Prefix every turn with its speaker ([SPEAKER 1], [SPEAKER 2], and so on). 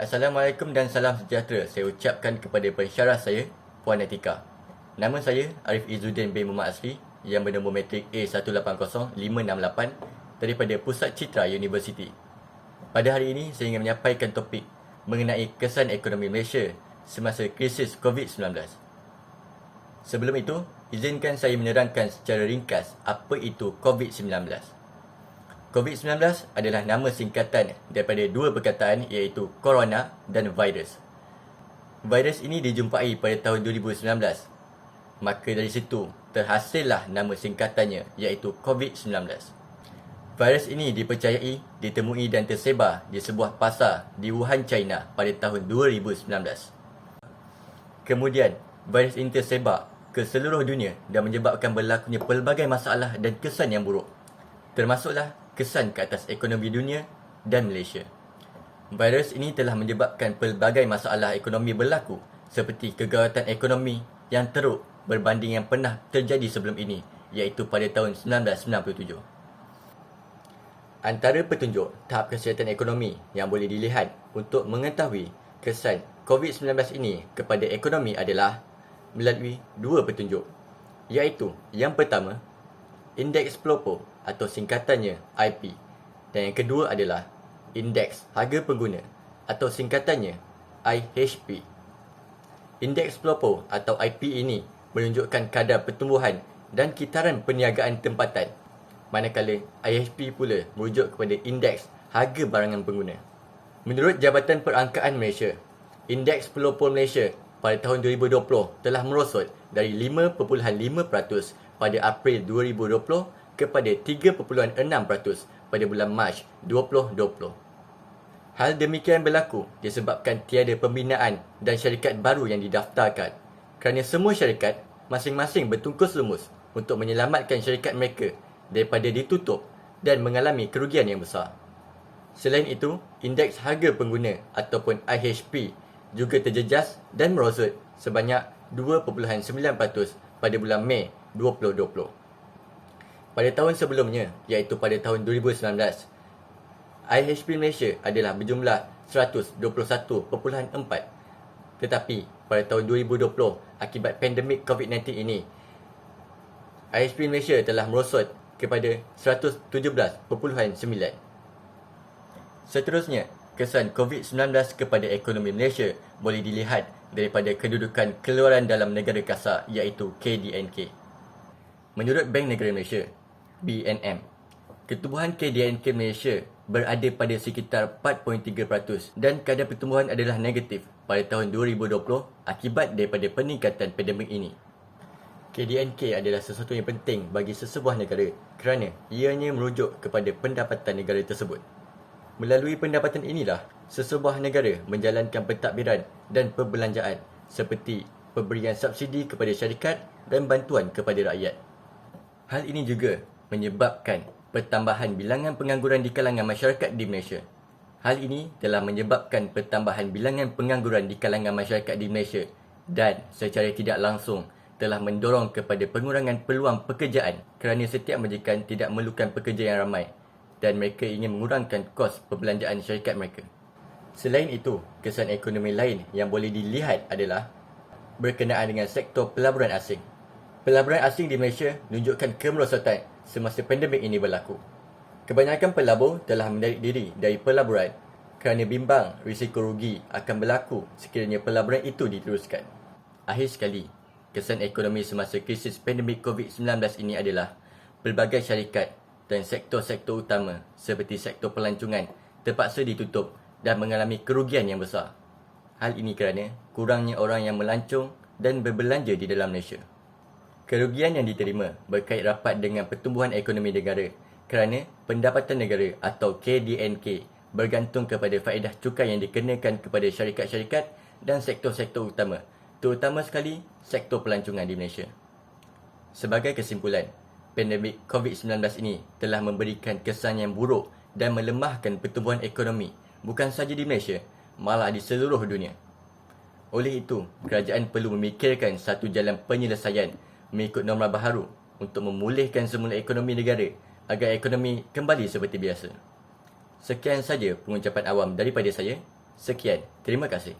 [SPEAKER 1] Assalamualaikum dan salam sejahtera saya ucapkan kepada pensyarah saya, Puan Atika. Nama saya Arif Izzuddin bin Muhammad Asri yang bernombor matrik A180568 daripada Pusat Citra University. Pada hari ini saya ingin menyampaikan topik mengenai kesan ekonomi Malaysia semasa krisis COVID-19. Sebelum itu, izinkan saya menerangkan secara ringkas apa itu COVID-19. COVID-19 adalah nama singkatan daripada dua perkataan iaitu Corona dan virus. Virus ini dijumpai pada tahun 2019. Maka dari situ terhasillah nama singkatannya iaitu COVID-19. Virus ini dipercayai ditemui dan tersebar di sebuah pasar di Wuhan, China pada tahun 2019. Kemudian, virus ini tersebar ke seluruh dunia dan menyebabkan berlakunya pelbagai masalah dan kesan yang buruk. Termasuklah kesan ke atas ekonomi dunia dan Malaysia. Virus ini telah menyebabkan pelbagai masalah ekonomi berlaku seperti kegaratan ekonomi yang teruk berbanding yang pernah terjadi sebelum ini iaitu pada tahun 1997. Antara petunjuk tahap kesihatan ekonomi yang boleh dilihat untuk mengetahui kesan COVID-19 ini kepada ekonomi adalah melalui dua petunjuk, iaitu yang pertama, Indeks Pelopor atau singkatannya IP, dan yang kedua adalah Indeks Harga Pengguna atau singkatannya IHP. Indeks Pelopor atau IP ini menunjukkan kadar pertumbuhan dan kitaran perniagaan tempatan, manakala IHP pula merujuk kepada Indeks Harga Barangan Pengguna. Menurut Jabatan Perangkaan Malaysia, Indeks Pelopor Malaysia pada tahun 2020 telah merosot dari 5.5% pada April 2020 kepada 3.6% pada bulan Mac 2020. Hal demikian berlaku disebabkan tiada pembinaan dan syarikat baru yang didaftarkan, kerana semua syarikat masing-masing bertungkus lumus untuk menyelamatkan syarikat mereka daripada ditutup dan mengalami kerugian yang besar. Selain itu, Indeks Harga Pengguna ataupun IHP juga terjejas dan merosot sebanyak 2.9% pada bulan Mei 2020. Pada tahun sebelumnya, iaitu pada tahun 2019, IHP Malaysia adalah berjumlah 121.4. Tetapi pada tahun 2020, akibat pandemik COVID-19 ini, IHP Malaysia telah merosot kepada 117.9. Seterusnya, kesan COVID-19 kepada ekonomi Malaysia boleh dilihat daripada kedudukan keluaran dalam negara kasar iaitu KDNK. Menurut Bank Negara Malaysia, BNM, ketumbuhan KDNK Malaysia berada pada sekitar 4.3% dan kadar pertumbuhan adalah negatif pada tahun 2020 akibat daripada peningkatan pandemik ini. KDNK adalah sesuatu yang penting bagi sesebuah negara kerana ianya merujuk kepada pendapatan negara tersebut. Melalui pendapatan inilah, sesebuah negara menjalankan pentadbiran dan perbelanjaan seperti pemberian subsidi kepada syarikat dan bantuan kepada rakyat. Hal ini juga menyebabkan pertambahan bilangan pengangguran di kalangan masyarakat di Malaysia. Hal ini telah menyebabkan pertambahan bilangan pengangguran di kalangan masyarakat di Malaysia dan secara tidak langsung telah mendorong kepada pengurangan peluang pekerjaan kerana setiap majikan tidak memerlukan pekerja yang ramai dan mereka ingin mengurangkan kos perbelanjaan syarikat mereka. Selain itu, kesan ekonomi lain yang boleh dilihat adalah berkenaan dengan sektor pelaburan asing. Pelaburan asing di Malaysia menunjukkan kemerosotan semasa pandemik ini berlaku. Kebanyakan pelabur telah menarik diri dari pelaburan kerana bimbang risiko rugi akan berlaku sekiranya pelaburan itu diteruskan. Akhir sekali, kesan ekonomi semasa krisis pandemik COVID-19 ini adalah pelbagai syarikat dan sektor-sektor utama seperti sektor pelancongan terpaksa ditutup dan mengalami kerugian yang besar. Hal ini kerana kurangnya orang yang melancong dan berbelanja di dalam Malaysia. Kerugian yang diterima berkait rapat dengan pertumbuhan ekonomi negara kerana pendapatan negara atau KDNK bergantung kepada faedah cukai yang dikenakan kepada syarikat-syarikat dan sektor-sektor utama, terutama sekali sektor pelancongan di Malaysia. Sebagai kesimpulan, pandemik COVID-19 ini telah memberikan kesan yang buruk dan melemahkan pertumbuhan ekonomi bukan sahaja di Malaysia, malah di seluruh dunia. Oleh itu, kerajaan perlu memikirkan satu jalan penyelesaian mengikut norma baharu untuk memulihkan semula ekonomi negara agar ekonomi kembali seperti biasa. Sekian saja pengucapan awam daripada saya. Sekian, terima kasih.